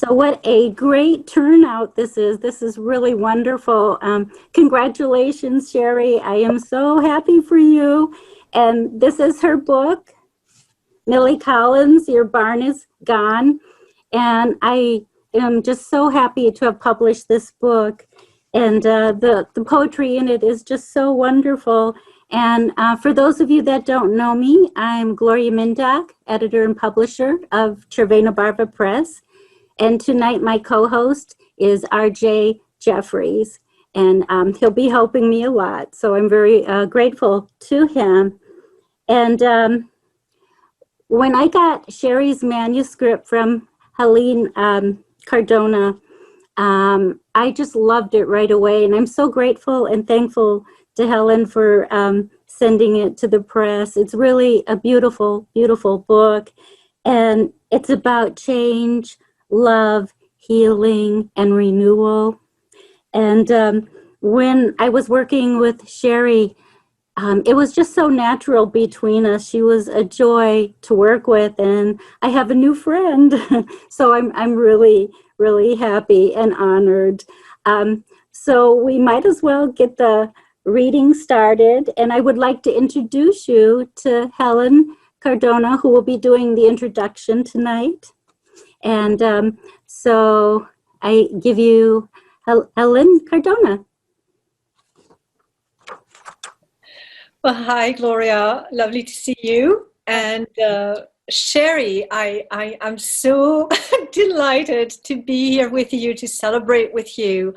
So what a great turnout this is. This is really wonderful. Congratulations, Sherri. I am so happy for you. And this is her book, Millie Collins, Your Barn is Gone. And I am just so happy to have published this book. And the poetry in it is just so wonderful. And for those of you that don't know me, I'm Gloria Mindock, editor and publisher of Cervena Barva Press. And tonight my co-host is R.J. Jeffries, and he'll be helping me a lot. So I'm very grateful to him. And when I got Sherri's manuscript from Helene Cardona, I just loved it right away. And I'm so grateful and thankful to Helen for sending it to the press. It's really a beautiful, beautiful book. And it's about change, love, healing, and renewal. And when I was working with Sherri, it was just so natural between us. She was a joy to work with, and I have a new friend. So I'm really, really happy and honored. So we might as well get the reading started, and I would like to introduce you to Helen Cardona, who will be doing the introduction tonight. And so I give you Helen Cardona. Well, hi, Gloria. Lovely to see you. And Sherri, I'm so delighted to be here with you, to celebrate with you.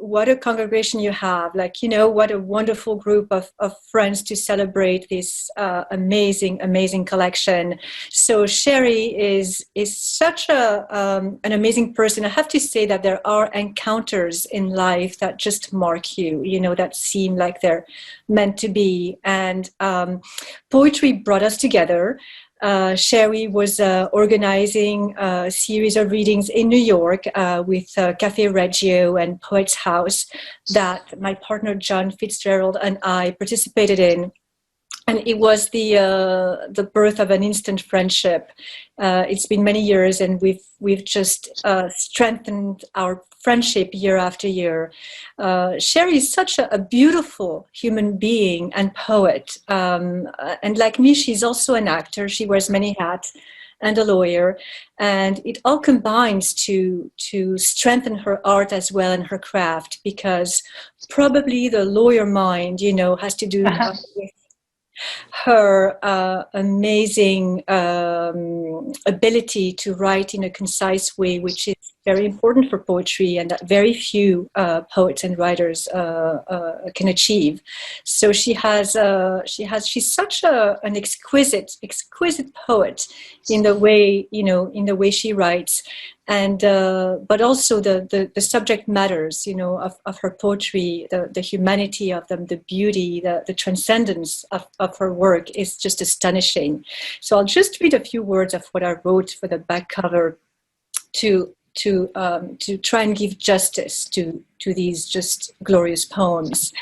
What a congregation you have. Like, you know, what a wonderful group of friends to celebrate this amazing collection. So Sherri is such an amazing person. I have to say that there are encounters in life that just mark you, you know, that seem like they're meant to be. And poetry brought us together. Sherri was organizing a series of readings in New York with Cafe Reggio and Poets House that my partner John Fitzgerald and I participated in. And it was the birth of an instant friendship. It's been many years, and we've just strengthened our friendship year after year. Sherri is such a beautiful human being and poet. And like me, she's also an actor. She wears many hats and a lawyer. And it all combines to strengthen her art as well and her craft, because probably the lawyer mind, you know, has to do with her amazing ability to write in a concise way, which is very important for poetry and that very few poets and writers can achieve. So she's such an exquisite poet in the way, you know, in the way she writes. And but also the subject matters, you know, of her poetry, the humanity of them, the beauty, the transcendence of her work is just astonishing. So I'll just read a few words of what I wrote for the back cover to try and give justice to these just glorious poems.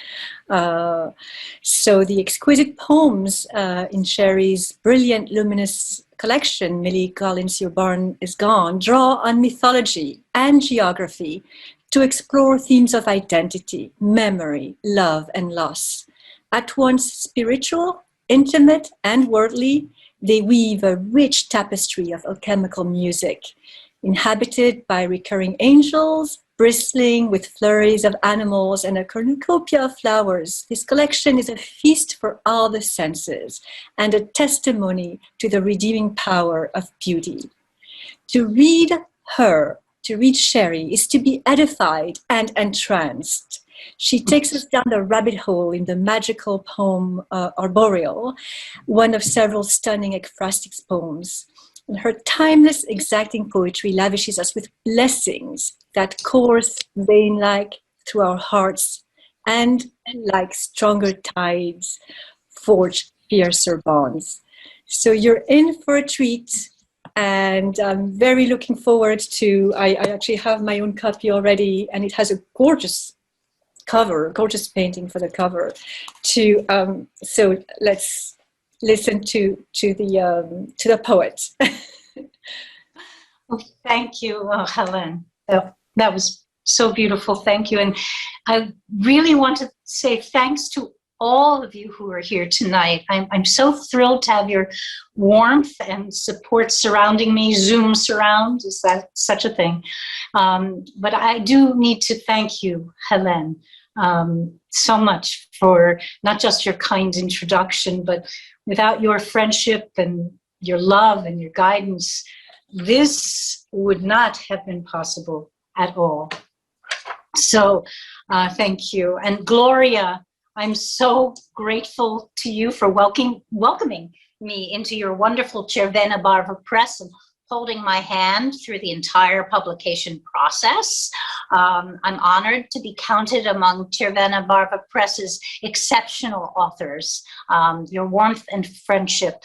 So the exquisite poems in Sherri's brilliant, luminous collection, Millie Collins Your Barn is Gone, draw on mythology and geography to explore themes of identity, memory, love, and loss. At once spiritual, intimate, and worldly, they weave a rich tapestry of alchemical music, inhabited by recurring angels, bristling with flurries of animals and a cornucopia of flowers. This collection is a feast for all the senses and a testimony to the redeeming power of beauty. To read her, to read Sherri, is to be edified and entranced. She takes us down the rabbit hole in the magical poem Arboreal, one of several stunning ekphrastics poems. And her timeless, exacting poetry lavishes us with blessings that course vein-like through our hearts and, like stronger tides, forge fiercer bonds. So you're in for a treat, and I'm very looking forward to, I actually have my own copy already, and it has a gorgeous cover, gorgeous painting for the cover. So let's listen to the poet. Oh, thank you, Helen. That was so beautiful. Thank you. And I really want to say thanks to all of you who are here tonight. I'm so thrilled to have your warmth and support surrounding me. Zoom surround, is that such a thing? But I do need to thank you, Helen, so much for not just your kind introduction, but without your friendship and your love and your guidance, this would not have been possible at all. So thank you. And Gloria, I'm so grateful to you for welcoming me into your wonderful Červená Barva Press and holding my hand through the entire publication process. I'm honored to be counted among Červená Barva Press's exceptional authors. Your warmth and friendship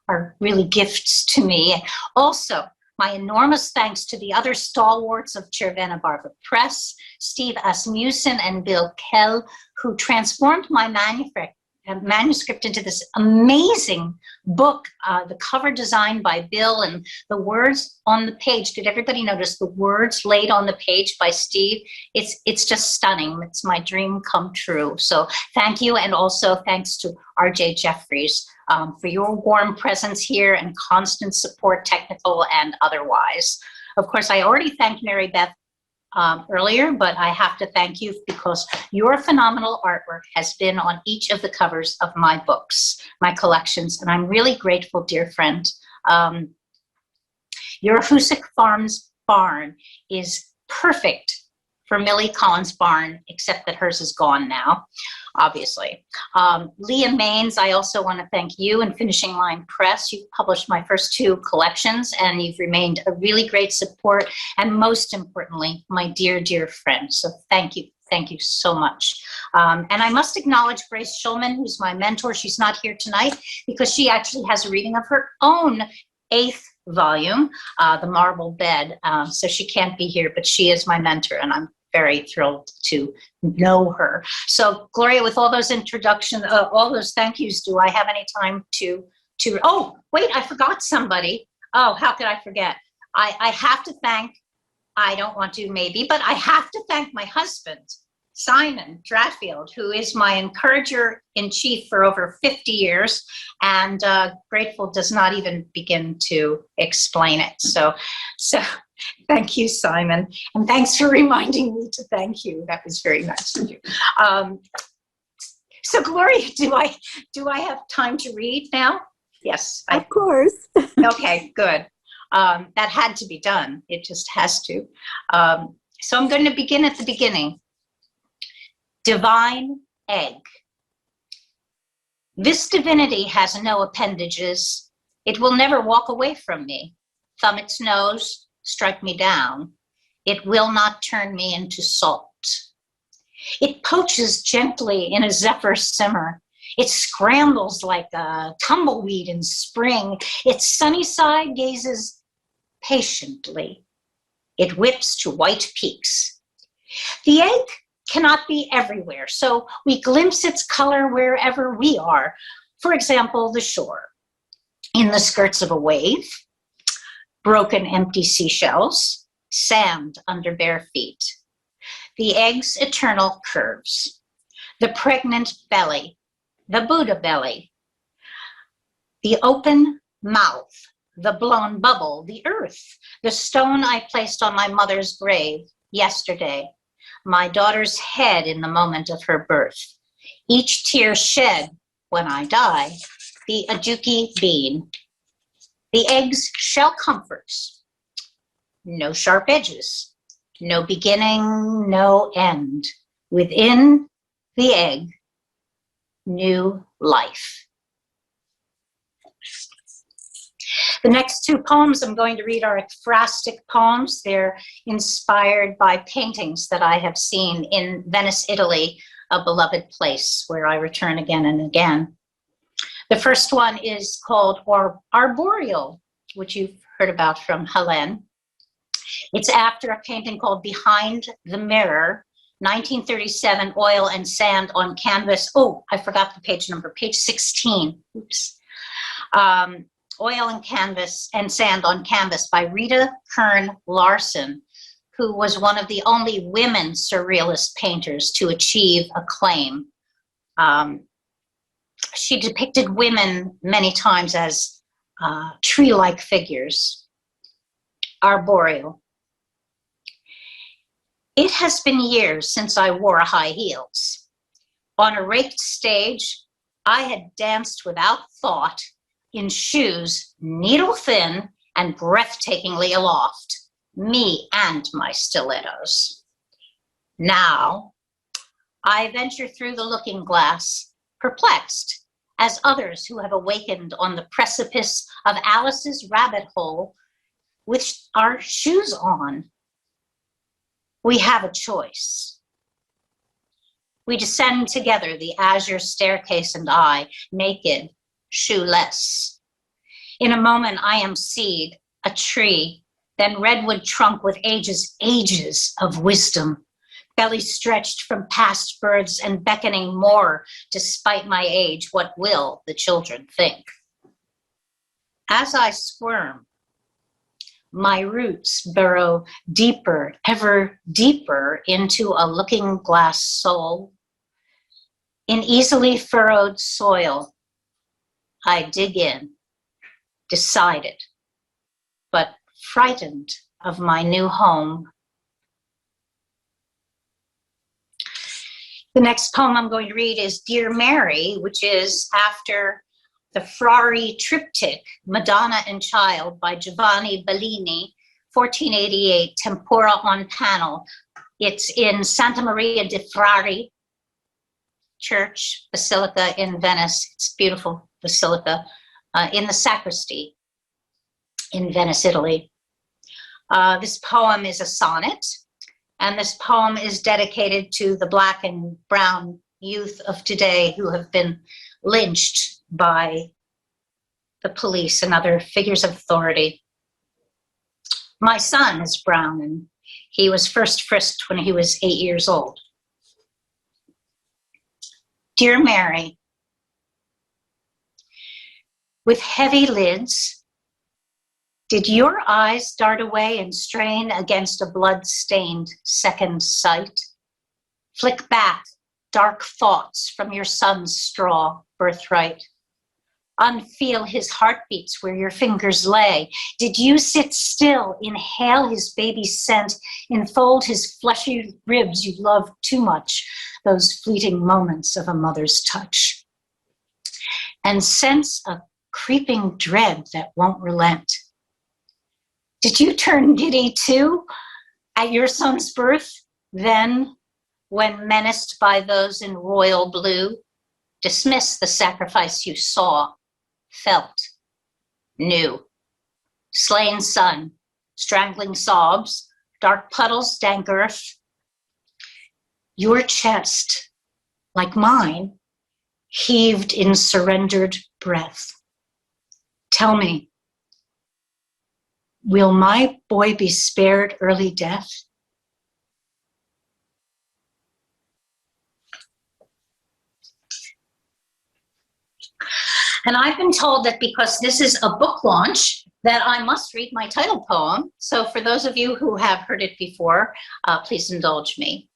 are really gifts to me. Also, my enormous thanks to the other stalwarts of Červená Barva Press, Steve Asmussen and Bill Kell, who transformed my manuscript into this amazing book. The cover design by Bill and the words on the page. Did everybody notice the words laid on the page by Steve? It's just stunning. It's my dream come true. So thank you, and also thanks to R.J. Jeffries for your warm presence here and constant support, technical and otherwise. Of course, I already thanked Mary Beth earlier, but I have to thank you because your phenomenal artwork has been on each of the covers of my books, my collections, and I'm really grateful, dear friend. Your Husick Farms barn is perfect for Millie Collins' barn, except that hers is gone now, obviously. Leah Maines, I also want to thank you and Finishing Line Press. You've published my first 2 collections, and you've remained a really great support, and most importantly, my dear, dear friend. So thank you. Thank you so much. And I must acknowledge Grace Schulman, who's my mentor. She's not here tonight because she actually has a reading of her own 8th volume, The Marble Bed. So she can't be here, but she is my mentor, and I'm very thrilled to know her. So Gloria, with all those introductions, all those thank yous, do I have any time to, oh, wait, I forgot somebody. Oh, how could I forget? I have to thank, I don't want to maybe, but I have to thank my husband, Simon Dratfield, who is my encourager-in-chief for over 50 years, and grateful does not even begin to explain it. So thank you, Simon, and thanks for reminding me to thank you. That was very nice of you. So Gloria, do I have time to read now? Yes. Of course. Okay, good. That had to be done. It just has to. So I'm going to begin at the beginning. Divine egg. This divinity has no appendages. It will never walk away from me. Thumb its nose, strike me down. It will not turn me into salt. It poaches gently in a zephyr simmer. It scrambles like a tumbleweed in spring. Its sunny side gazes patiently. It whips to white peaks. The egg cannot be everywhere, so we glimpse its color wherever we are. For example, the shore. In the skirts of a wave, broken empty seashells, sand under bare feet. The egg's eternal curves. The pregnant belly, the Buddha belly. The open mouth, the blown bubble, the earth, the stone I placed on my mother's grave yesterday, my daughter's head in the moment of her birth, each tear shed when I die, the ajuki bean, the egg's shell comforts, no sharp edges, no beginning, no end. Within the egg, new life. The next 2 poems I'm going to read are ekphrastic poems. They're inspired by paintings that I have seen in Venice, Italy, a beloved place where I return again and again. The first one is called Arboreal, which you've heard about from Helen. It's after a painting called Behind the Mirror, 1937, oil and sand on canvas. Oh, I forgot the page number, page 16. Oops. Oil and Canvas and Sand on Canvas by Rita Kern Larson, who was one of the only women surrealist painters to achieve acclaim. She depicted women many times as tree-like figures, arboreal. It has been years since I wore high heels. On a raked stage, I had danced without thought in shoes needle thin and breathtakingly aloft, me and my stilettos. Now, I venture through the looking glass, perplexed, as others who have awakened on the precipice of Alice's rabbit hole with our shoes on. We have a choice. We descend together the azure staircase and I, naked, shoeless. In a moment, I am seed, a tree, then redwood trunk with ages of wisdom, belly stretched from past births and beckoning more despite my age. What will the children think? As I squirm, my roots burrow deeper, ever deeper into a looking glass soul. In easily furrowed soil, I dig in, decided, but frightened of my new home. The next poem I'm going to read is Dear Mary, which is after the Frari triptych, Madonna and Child by Giovanni Bellini, 1488, tempora on panel. It's in Santa Maria de Frari Church, Basilica in Venice. It's a beautiful basilica in the sacristy in Venice, Italy. This poem is a sonnet, and this poem is dedicated to the Black and brown youth of today who have been lynched by the police and other figures of authority. My son is brown, and he was first frisked when he was 8 years old. Dear Mary, with heavy lids, did your eyes dart away and strain against a blood-stained second sight? Flick back dark thoughts from your son's straw birthright. Unfeel his heartbeats where your fingers lay. Did you sit still, inhale his baby scent, enfold his fleshy ribs you loved too much, those fleeting moments of a mother's touch, and sense a creeping dread that won't relent? Did you turn giddy too at your son's birth, then, when menaced by those in royal blue, dismiss the sacrifice you saw, felt, knew? Slain son, strangling sobs, dark puddles, dank earth. Your chest, like mine, heaved in surrendered breath. Tell me, will my boy be spared early death? And I've been told that because this is a book launch, that I must read my title poem. So for those of you who have heard it before, please indulge me.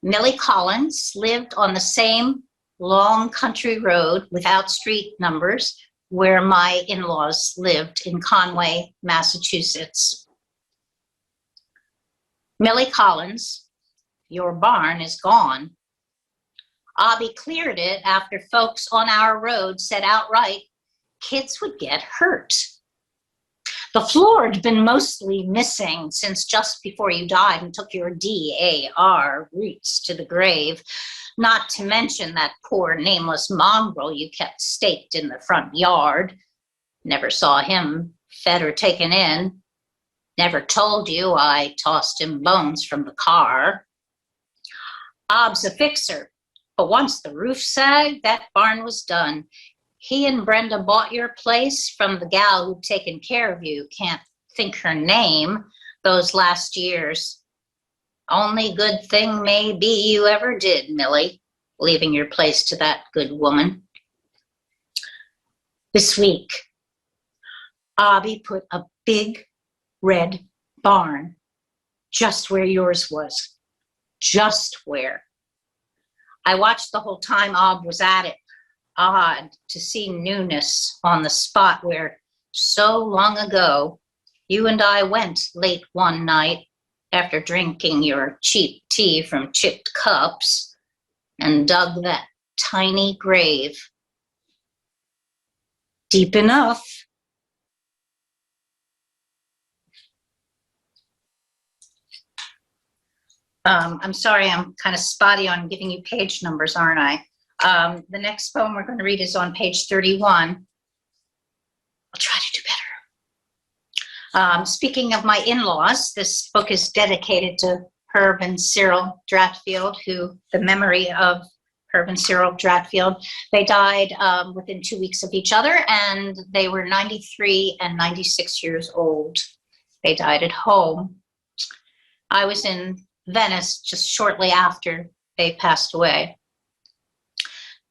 Millie Collins lived on the same long country road without street numbers where my in-laws lived in Conway, Massachusetts. Millie Collins, your barn is gone. Abby cleared it after folks on our road said outright, kids would get hurt. The floor had been mostly missing since just before you died and took your DAR roots to the grave, not to mention that poor nameless mongrel you kept staked in the front yard. Never saw him fed or taken in. Never told you I tossed him bones from the car. Ob's a fixer, but once the roof sagged, that barn was done. He and Brenda bought your place from the gal who'd taken care of you. Can't think her name those last years. Only good thing maybe you ever did, Millie, leaving your place to that good woman. This week, Abby put a big red barn just where yours was. Just where. I watched the whole time Ab was at it. Odd to see newness on the spot where so long ago you and I went late one night after drinking your cheap tea from chipped cups and dug that tiny grave. Deep enough. I'm sorry, I'm kind of spotty on giving you page numbers, aren't I? The next poem we're going to read is on page 31. I'll try to do better. Speaking of my in-laws, this book is dedicated to Herb and Cyril Dratfield, the memory of Herb and Cyril Dratfield. They died within 2 weeks of each other, and they were 93 and 96 years old. They died at home. I was in Venice just shortly after they passed away.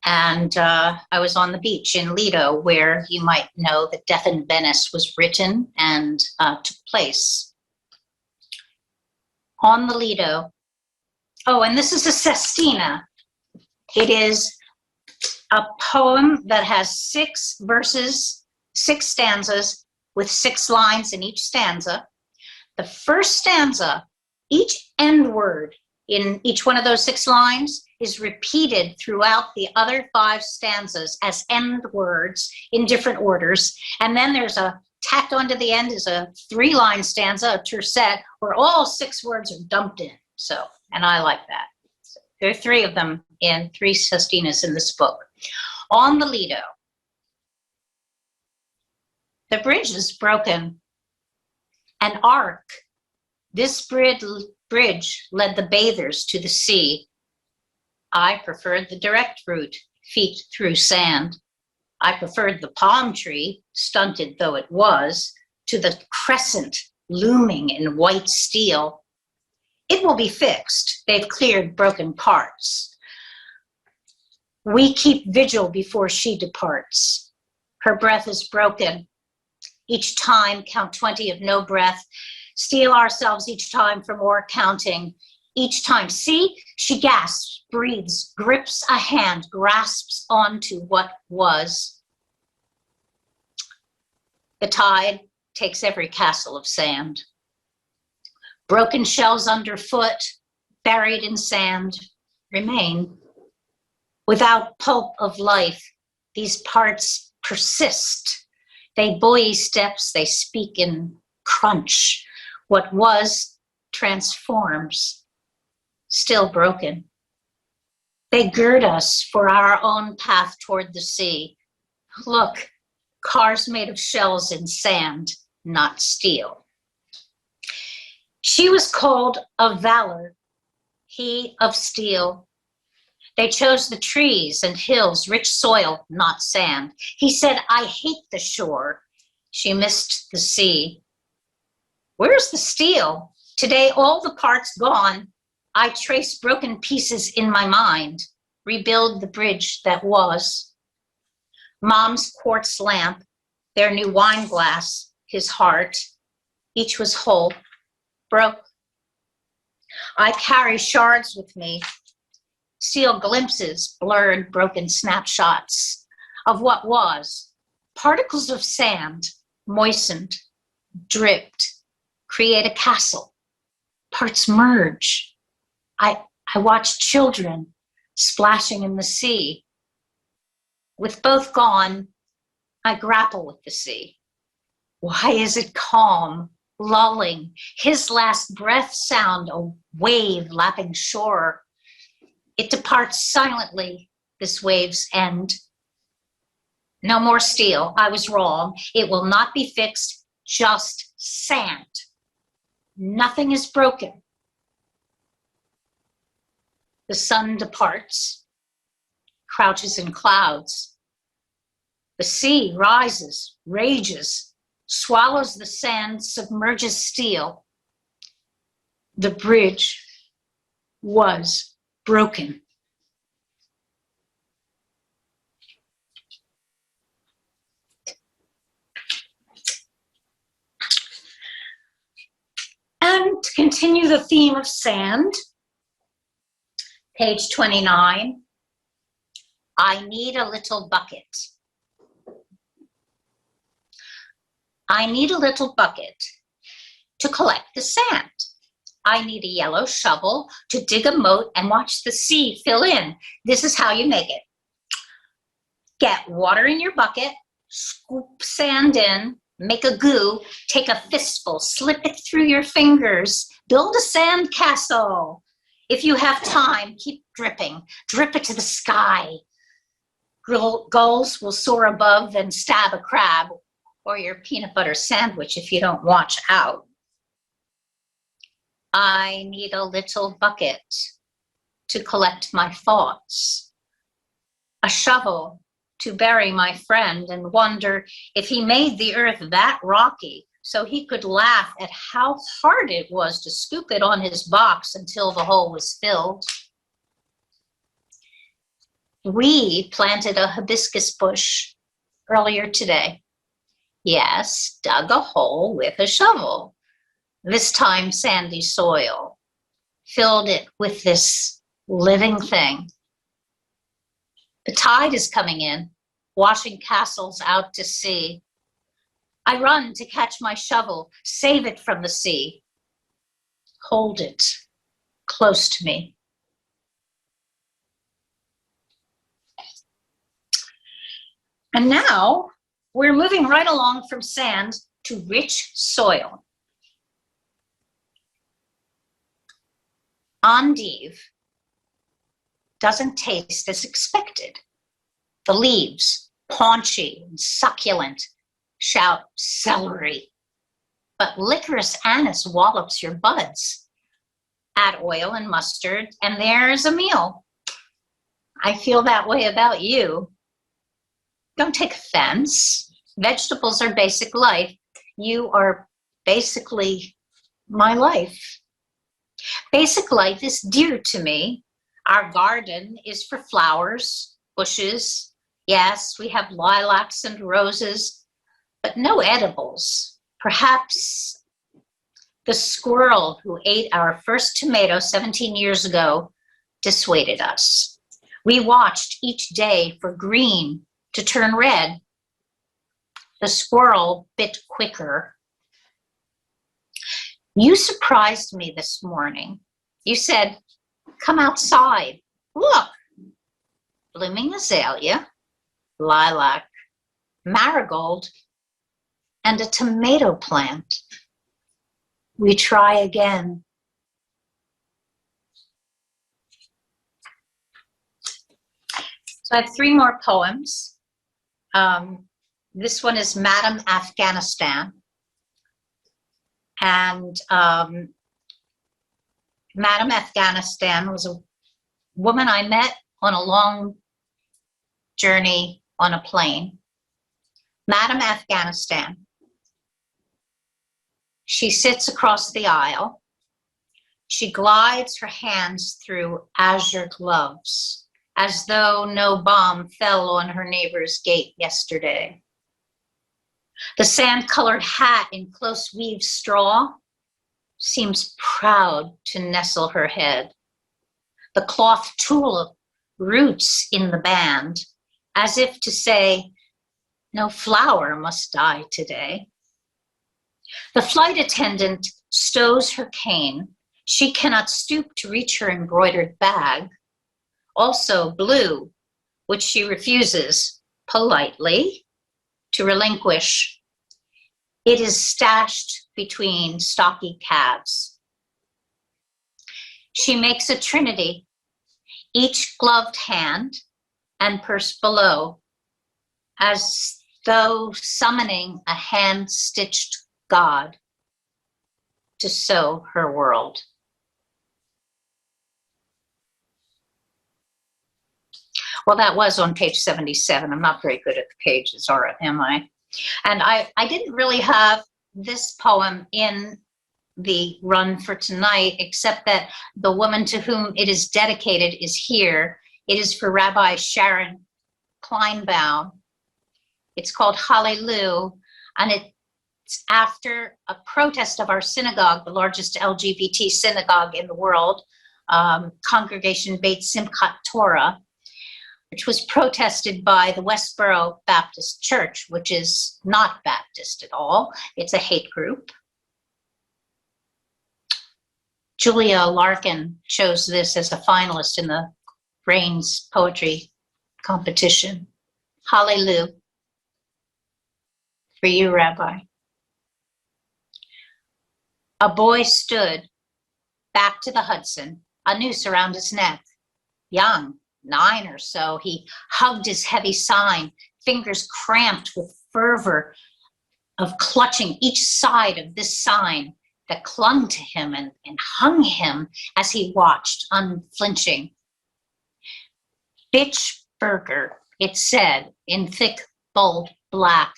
And I was on the beach in Lido, where you might know that Death in Venice was written and took place. On the Lido. Oh, and this is a sestina. It is a poem that has 6 verses, 6 stanzas with 6 lines in each stanza. The first stanza, each end word in each one of those 6 lines is repeated throughout the other 5 stanzas as end words in different orders. And then there's a tacked onto the end is a 3-line stanza, a tercet, where all 6 words are dumped in. So, and I like that. So there are 3 of them in 3 sestinas in this book. On the Lido. The bridge is broken. An arc. This bridge led the bathers to the sea. I preferred the direct route, feet through sand. I preferred the palm tree, stunted though it was, to the crescent looming in white steel. It will be fixed. They've cleared broken parts. We keep vigil before she departs. Her breath is broken. Each time, count 20 of no breath. Steel ourselves each time for more counting. Each time, see, she gasps, breathes, grips a hand, grasps onto what was. The tide takes every castle of sand. Broken shells underfoot, buried in sand, remain. Without pulp of life, these parts persist. They buoy steps, they speak in crunch. What was transforms, still broken. They gird us for our own path toward the sea. Look, cars made of shells and sand, not steel. She was cold of valor, he of steel. They chose the trees and hills, rich soil, not sand. He said, I hate the shore. She missed the sea. Where's the steel? Today, all the parts gone. I trace broken pieces in my mind, rebuild the bridge that was. Mom's quartz lamp, their new wine glass, his heart, each was whole, broke. I carry shards with me, steel glimpses, blurred, broken snapshots of what was. Particles of sand, moistened, dripped, create a castle. Parts merge. I watch children splashing in the sea. With both gone, I grapple with the sea. Why is it calm, lulling? His last breath sound, a wave lapping shore. It departs silently, this wave's end. No more steel, I was wrong. It will not be fixed, just sand. Nothing is broken. The sun departs, crouches in clouds. The sea rises, rages, swallows the sand, submerges steel. The bridge was broken. continue the theme of sand. Page 29. I need a little bucket. I need a little bucket to collect the sand. I need a yellow shovel to dig a moat and watch the sea fill in. This is how you make it. Get water in your bucket, scoop sand in, make a goo, take a fistful, slip it through your fingers, build a sand castle. If you have time, keep dripping, drip it to the sky. Gulls will soar above and stab a crab, or your peanut butter sandwich if you don't watch out. I need a little bucket to collect my thoughts, a shovel to bury my friend and wonder if he made the earth that rocky so he could laugh at how hard it was to scoop it on his box until the hole was filled. We planted a hibiscus bush earlier today. Yes, dug a hole with a shovel. This time sandy soil, filled it with this living thing. The tide is coming in, washing castles out to sea. I run to catch my shovel, save it from the sea. Hold it close to me. And now we're moving right along from sand to rich soil. Endive doesn't taste as expected. The leaves, paunchy and succulent, shout celery. But licorice anise wallops your buds. Add oil and mustard, and there's a meal. I feel that way about you. Don't take offense. Vegetables are basic life. You are basically my life. Basic life is dear to me. Our garden is for flowers, bushes. Yes, we have lilacs and roses, but no edibles. Perhaps the squirrel who ate our first tomato 17 years ago dissuaded us. We watched each day for green to turn red. The squirrel bit quicker. You surprised me this morning. You said, come outside. Look, blooming azalea, lilac, marigold, and a tomato plant. We try again. So I have 3 more poems. This one is Madam Afghanistan. And Madam Afghanistan was a woman I met on a long journey on a plane. Madam Afghanistan. She sits across the aisle. She glides her hands through azure gloves, as though no bomb fell on her neighbor's gate yesterday. The sand-colored hat in close weave straw seems proud to nestle her head. The cloth tulip roots in the band, as if to say, no flower must die today. The flight attendant stows her cane. She cannot stoop to reach her embroidered bag, also blue, which she refuses politely to relinquish. It is stashed between stocky calves. She makes a trinity, each gloved hand and purse below, as though summoning a hand-stitched God to sow her world. Well, that was on page 77. I'm not very good at the pages, or am I? And I didn't really have this poem in the run for tonight, except that the woman to whom it is dedicated is here. It is for Rabbi Sharon Kleinbaum. It's called Hallelujah, and it It's after a protest of our synagogue, the largest LGBT synagogue in the world, Congregation Beit Simchat Torah, which was protested by the Westboro Baptist Church, which is not Baptist at all. It's a hate group. Julia Larkin chose this as a finalist in the Rains Poetry Competition. Hallelujah for you, Rabbi. A boy stood back to the Hudson, a noose around his neck. Young, 9 or so, he hugged his heavy sign, fingers cramped with fervor of clutching each side of this sign that clung to him and hung him as he watched, unflinching. Bitch burger, it said in thick, bold black,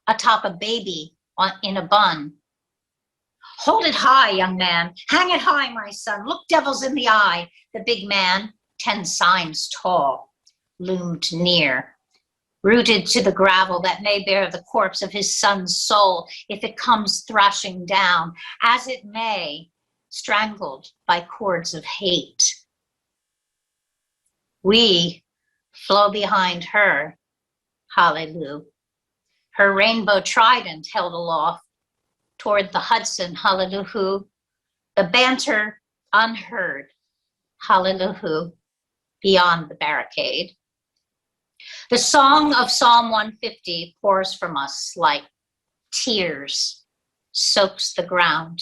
atop a baby in a bun. Hold it high, young man. Hang it high, my son. Look devils in the eye. The big man, 10 signs tall, loomed near, rooted to the gravel that may bear the corpse of his son's soul if it comes thrashing down, as it may, strangled by cords of hate. We flow behind her, hallelujah, her rainbow trident held aloft toward the Hudson, hallelujah, the banter unheard, hallelujah, beyond the barricade. The song of Psalm 150 pours from us like tears, soaks the ground,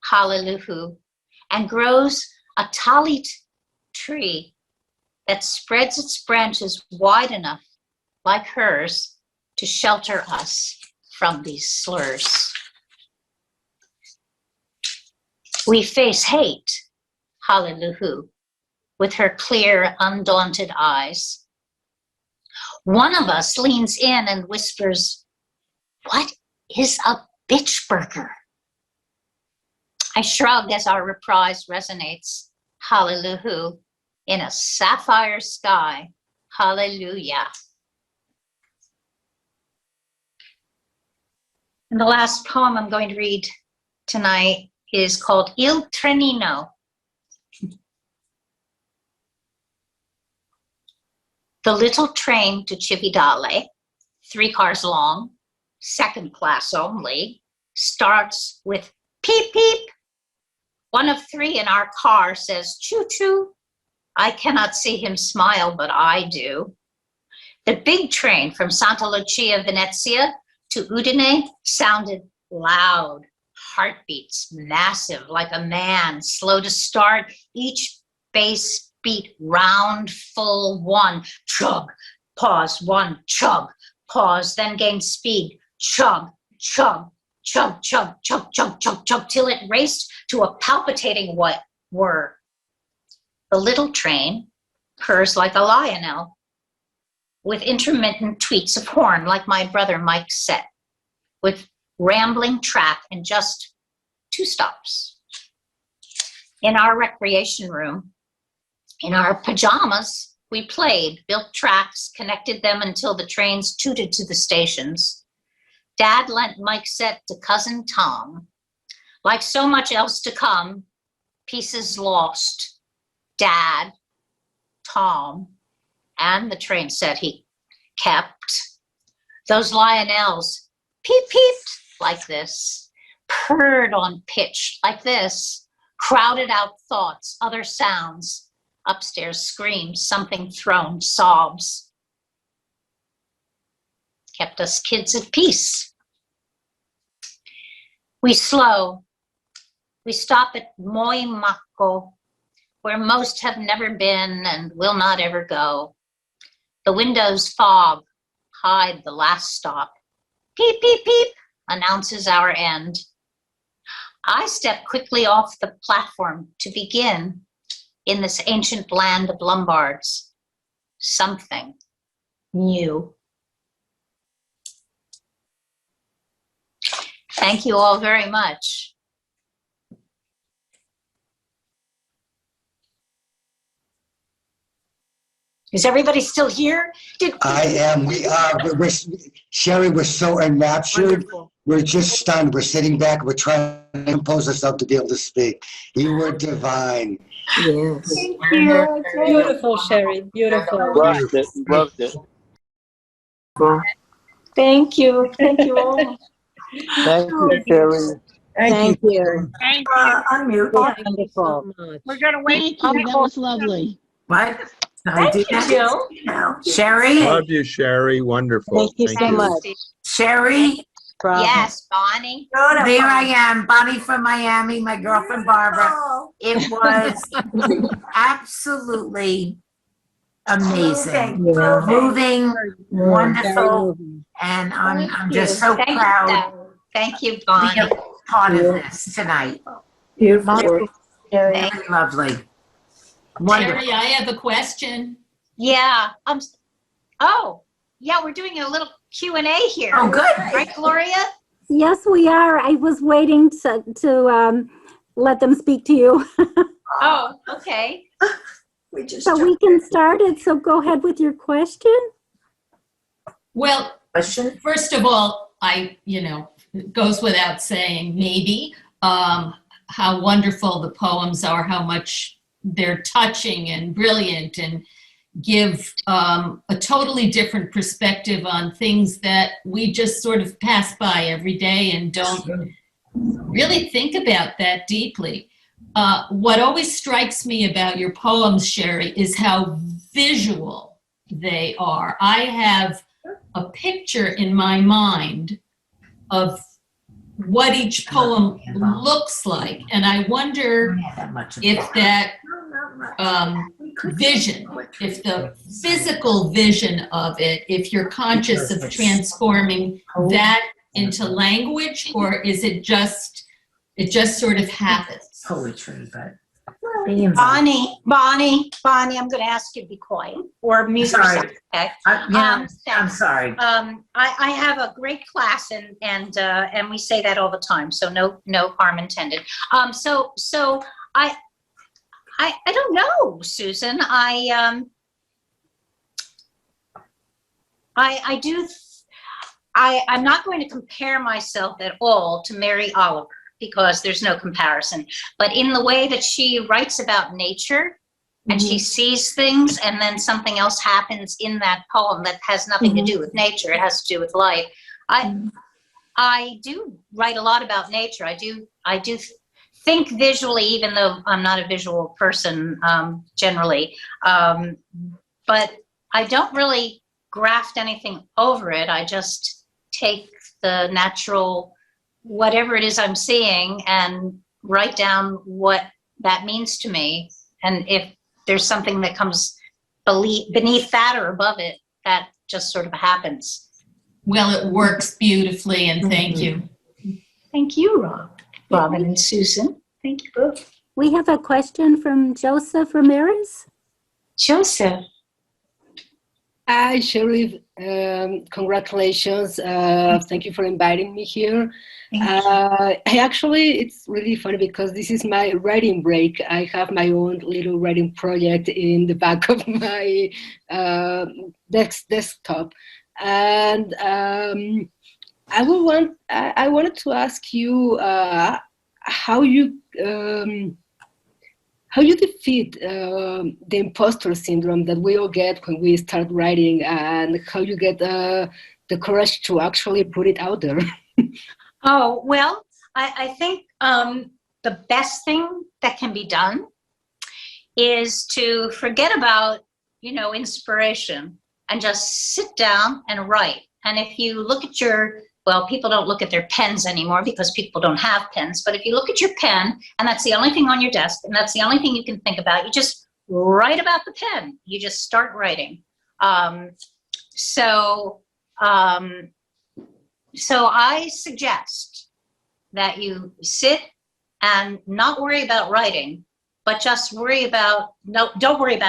hallelujah, and grows a talit tree that spreads its branches wide enough, like hers, to shelter us from these slurs. We face hate, hallelujah, with her clear, undaunted eyes. One of us leans in and whispers, "What is a bitch burger?" I shrug as our reprise resonates, hallelujah, in a sapphire sky, hallelujah. And the last poem I'm going to read tonight is called Il Trenino. The little train to Cividale, 3 cars long, 2nd class only, starts with peep peep. One of 3 in our car says choo choo. I cannot see him smile, but I do. The big train from Santa Lucia, Venezia to Udine sounded loud, heartbeats massive like a man, slow to start, each bass beat round, full, 1, chug, pause, 1, chug, pause, then gain speed, chug, chug, chug, chug, chug, chug, chug, chug, till it raced to a palpitating whir. The little train purrs like a lionel, with intermittent tweets of horn like my brother Mike said, with rambling track and just 2 stops. In our recreation room, in our pajamas, we played, built tracks, connected them until the trains tooted to the stations. Dad lent Mike's set to cousin Tom. Like so much else to come, pieces lost. Dad, Tom, and the train set he kept. Those lionels peep-peeped like this, purred on pitch like this, crowded out thoughts, other sounds. Upstairs screams, something thrown, sobs. Kept us kids at peace. We slow. We stop at Moimako, where most have never been and will not ever go. The windows fog, hide the last stop. Peep, peep, peep, announces our end. I step quickly off the platform to begin in this ancient land of Lombards, something new. Thank you all very much. Is everybody still here? I am. We are. Sherri was so enraptured. Wonderful. we're just stunned. We're sitting back. We're trying to compose ourselves to be able to speak. You were divine. Yes. Thank you. Beautiful, Sherri. Beautiful. Loved it. Loved it. Thank you. Thank you all. Thank you, Sherri. Thank you. Thank you. Unmute. Wonderful. We're going to wait. Oh, that was lovely. What? Thank you, Jill. Sherri? Love you, Sherri. Wonderful. Thank you so much. Sherri? Bravo. Yes, Bonnie. There I am, Bonnie from Miami, my girlfriend Barbara. It was absolutely amazing, moving, wonderful, and I'm just so Thank proud you. Thank you, to Bonnie. be a part of this tonight. Beautiful. Very lovely. Wonderful. Sherri, I have a question. Yeah. Oh, yeah, we're doing a little Q&A here. Oh, good. Right, Gloria? Yes, we are. I was waiting to let them speak to you. Oh, okay. So we can start it. So go ahead with your question. Well, Question? first of all, it goes without saying, maybe, how wonderful the poems are, how much they're touching and brilliant and give a totally different perspective on things that we just sort of pass by every day and don't really think about that deeply. What always strikes me about your poems, Sherri, is how visual they are. I have a picture in my mind of what each poem looks like, and I wonder if that vision, if the physical vision of it, if you're conscious of transforming that into language, or is it just sort of happens? Poetry, but Bonnie, I'm going to ask you to be quiet or mute Sorry. yourself, okay? I'm Thanks. sorry. I have a great class and we say that all the time, so no harm intended. So I don't know, Susan. I'm not going to compare myself at all to Mary Oliver, because there's no comparison. But in the way that she writes about nature, and she sees things, and then something else happens in that poem that has nothing to do with nature, it has to do with life. I do write a lot about nature. I do think visually, even though I'm not a visual person generally. But I don't really graft anything over it. I just take the natural, whatever it is I'm seeing, and write down what that means to me. And if there's something that comes beneath that or above it, that just sort of happens. Well, it works beautifully, and thank you. Thank you, Robin and Susan. Thank you both. We have a question from Joseph Ramirez. Joseph. Hi, Sherri. Congratulations. Thank you for inviting me here. It's really funny because this is my writing break. I have my own little writing project in the back of my desktop. And I wanted to ask you how you defeat the imposter syndrome that we all get when we start writing, and how you get the courage to actually put it out there. Oh, well, I think the best thing that can be done is to forget about, inspiration and just sit down and write. And if you look at people don't look at their pens anymore because people don't have pens, but if you look at your pen and that's the only thing on your desk and that's the only thing you can think about, you just write about the pen. You just start writing. So I suggest that you sit and not worry about writing, but just don't worry about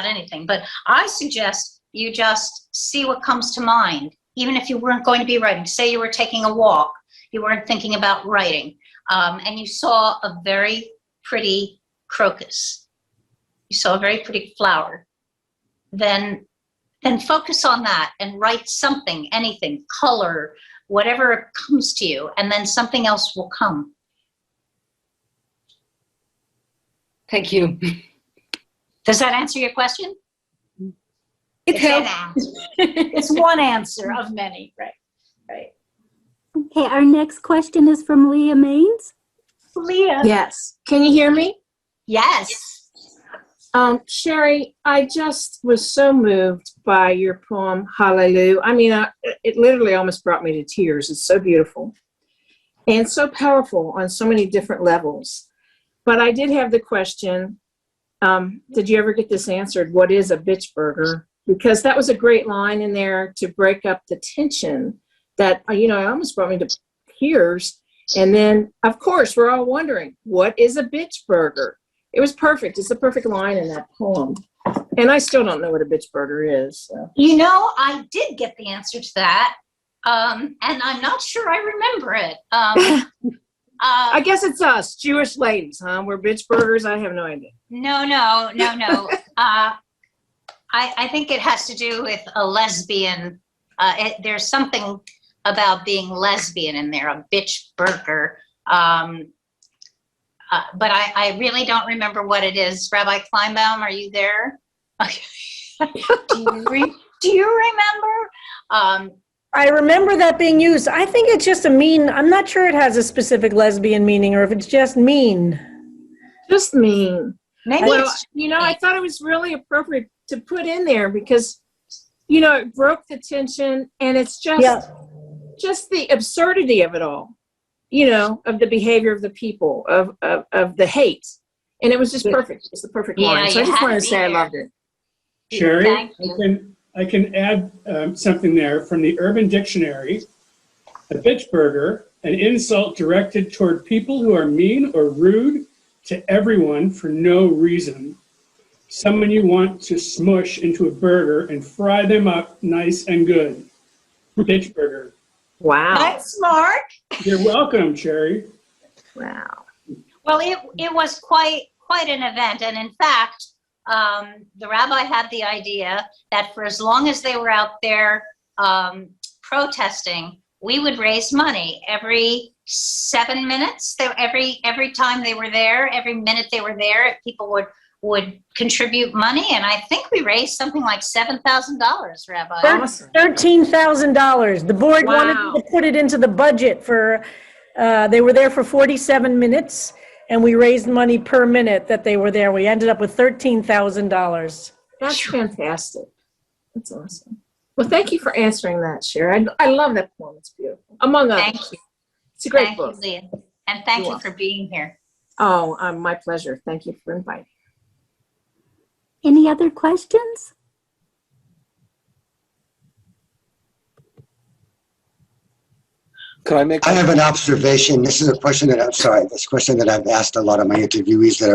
anything. But I suggest you just see what comes to mind, even if you weren't going to be writing. Say you were taking a walk, you weren't thinking about writing, and you saw a very pretty crocus. You saw a very pretty flower. Then focus on that and write something, anything, color, whatever comes to you, and then something else will come. Thank you. Does that answer your question? It helps. It's one answer of many, right? Right. Okay, our next question is from Leah Maines. Leah. Yes. Can you hear me? Yes. Sherri, I just was so moved by your poem, Hallelujah. I mean, it literally almost brought me to tears. It's so beautiful and so powerful on so many different levels. But I did have the question, did you ever get this answered? What is a bitch burger? Because that was a great line in there to break up the tension that, it almost brought me to tears. And then, of course, we're all wondering, what is a bitch burger? It was perfect. It's the perfect line in that poem. And I still don't know what a bitch burger is. So. I did get the answer to that. And I'm not sure I remember it. I guess it's us, Jewish ladies, huh? We're bitch burgers. I have no idea. No. I think it has to do with a lesbian. There's something about being lesbian in there, a bitch burger. But I really don't remember what it is. Rabbi Kleinbaum, are you there? Do you remember? I remember that being used. I think it's just a mean. I'm not sure it has a specific lesbian meaning or if it's just mean. Just mean. Maybe well, I thought it was really appropriate to put in there because, it broke the tension and it's just the absurdity of it all. Of the behavior of the people, of the hate. And it was just perfect. It's the perfect line. So I just wanted to say I loved it. Sherri, I can add something there from the Urban Dictionary. A bitch burger, an insult directed toward people who are mean or rude to everyone for no reason. Someone you want to smush into a burger and fry them up nice and good. Bitch burger. Wow. That's smart. You're welcome, Sherri. Wow. Well, it was quite an event. And in fact, the rabbi had the idea that for as long as they were out there protesting, we would raise money every 7 minutes. Every time they were there, every minute they were there, people would contribute money, and I think we raised something like $7,000, Rabbi. Awesome. $13,000. The board wanted to put it into the budget for, they were there for 47 minutes, and we raised money per minute that they were there. We ended up with $13,000. That's fantastic. That's awesome. Well, thank you for answering that, Sherri. I love that poem. It's beautiful. Among others. Thank you. It's a great book. Thank you, Leah. And thank you for being here. Oh, my pleasure. Thank you for inviting me. Any other questions? Can I make? I have an observation. This is a question that this question that I've asked a lot of my interviewees that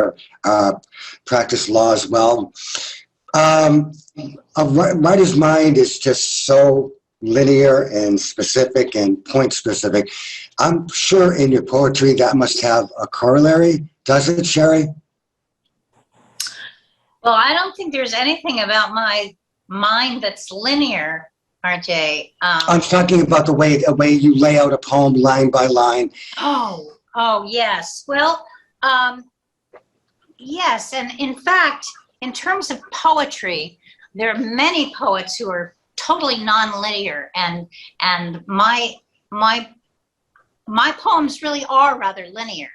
are practice law as well. A writer's mind is just so linear and specific and point specific. I'm sure in your poetry that must have a corollary. Does it, Sherri? Well, I don't think there's anything about my mind that's linear, RJ. I'm talking about the way you lay out a poem line by line. Oh, yes. Well, yes. And in fact, in terms of poetry, there are many poets who are totally nonlinear, and my poems really are rather linear.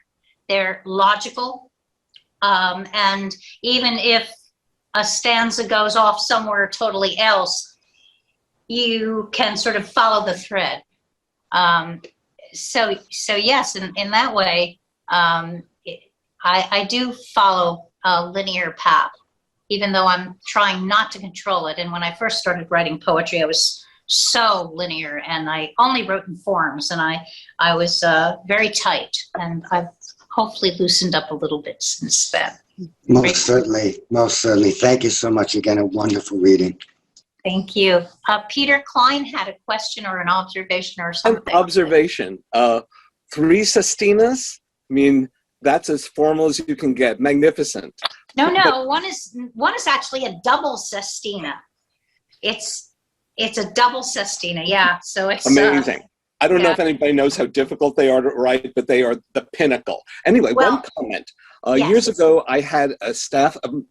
They're logical. And even if a stanza goes off somewhere totally else, you can sort of follow the thread. So yes, in that way, I do follow a linear path, even though I'm trying not to control it. And when I first started writing poetry, I was so linear, and I only wrote in forms, and I was very tight, and I've hopefully loosened up a little bit since then. Most certainly. Thank you so much again. A wonderful reading. Thank you. Peter Klein had a question or an observation or something. Observation. 3 sestinas? I mean, that's as formal as you can get. Magnificent. No. One is actually a double sestina. It's a double sestina. Yeah. So it's amazing. I don't know if anybody knows how difficult they are to write, but they are the pinnacle. Anyway, one comment. Yes. Years ago, I had a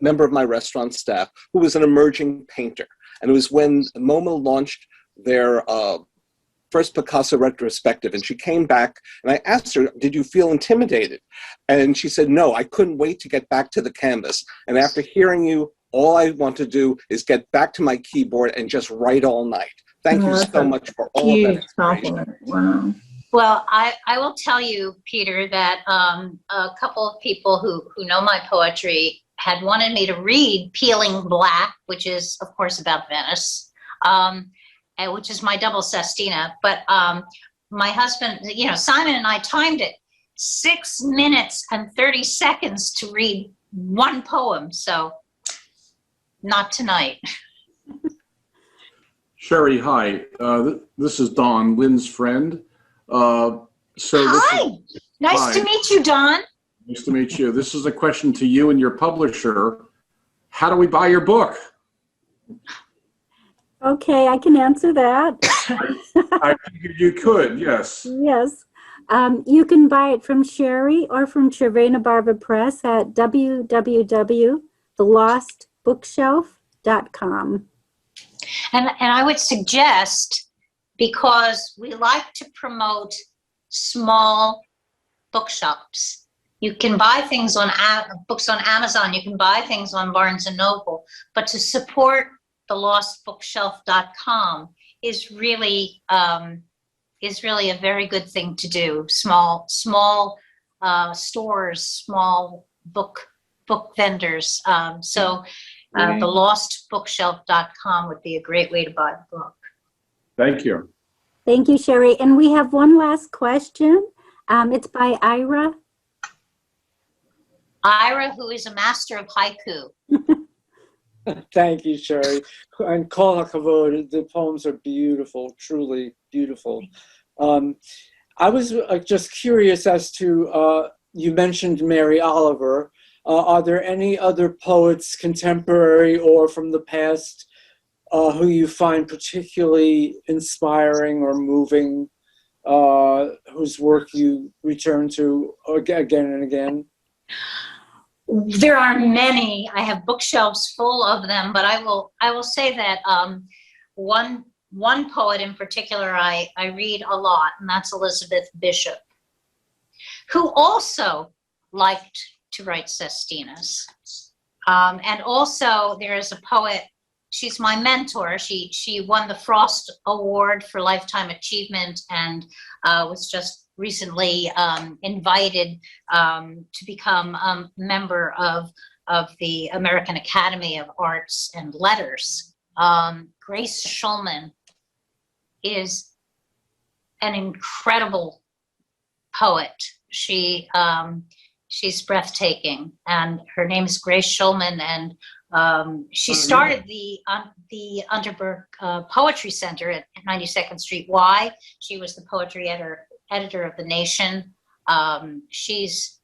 member of my restaurant staff who was an emerging painter. And it was when MoMA launched their first Picasso retrospective. And she came back and I asked her, did you feel intimidated? And she said, no, I couldn't wait to get back to the canvas. And after hearing you, all I want to do is get back to my keyboard and just write all night. Thank you so much for all of that inspiration. Wow. Well, I will tell you, Peter, that a couple of people who know my poetry had wanted me to read Peeling Black, which is, of course, about Venice, which is my double sestina. But my husband, Simon and I timed it 6 minutes and 30 seconds to read one poem. So not tonight. Sherri, hi. This is Don, Lynn's friend. Hi. Nice to meet you, Don. Nice to meet you. This is a question to you and your publisher. How do we buy your book? Okay, I can answer that. I figured you could, yes. Yes. You can buy it from Sherri or from Cervena Barva Press at www.thelostbookshelf.com. And I would suggest, because we like to promote small bookshops, you can buy things on books on Amazon, you can buy things on Barnes and Noble, but to support thelostbookshelf.com is really a very good thing to do. Small stores, small book vendors. Thelostbookshelf.com would be a great way to buy the book. Thank you. Thank you, Sherri. And we have one last question. It's by Ira. Ira, who is a master of haiku. Thank you, Sherri. And Kol HaKavod, the poems are beautiful, truly beautiful. I was just curious as to, you mentioned Mary Oliver. Are there any other poets, contemporary or from the past, who you find particularly inspiring or moving, whose work you return to again and again? There are many. I have bookshelves full of them, but I will say that one poet in particular I read a lot, and that's Elizabeth Bishop, who also liked to write sestinas. And also there is a poet, she's my mentor. She won the Frost Award for Lifetime Achievement and was just recently invited to become a member of the American Academy of Arts and Letters. Grace Schulman is an incredible poet. She's breathtaking, and her name is Grace Schulman, and she started the Underberg Poetry Center at 92nd Street Y. She was the poetry editor of The Nation. She's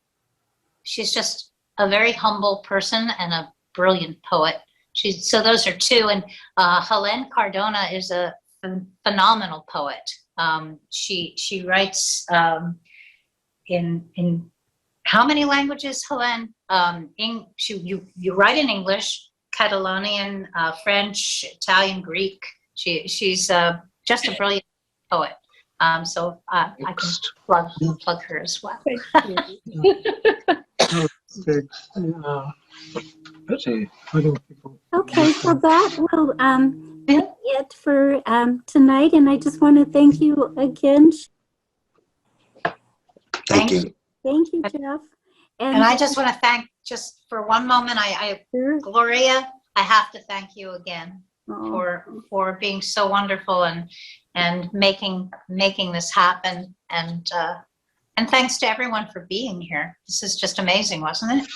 just a very humble person and a brilliant poet. So those are two, and Helene Cardona is a phenomenal poet. She writes in how many languages, Helene? You write in English, Catalonian, French, Italian, Greek. She's just a brilliant poet. So I can plug her as well. Okay, so that will be it for tonight, and I just want to thank you again. Thank you. Thank you, Jeff. And I just want to thank, just for one moment, Gloria, I have to thank you again for being so wonderful and making this happen. And thanks to everyone for being here. This is just amazing, wasn't it?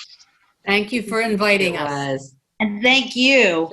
Thank you for inviting us. And thank you.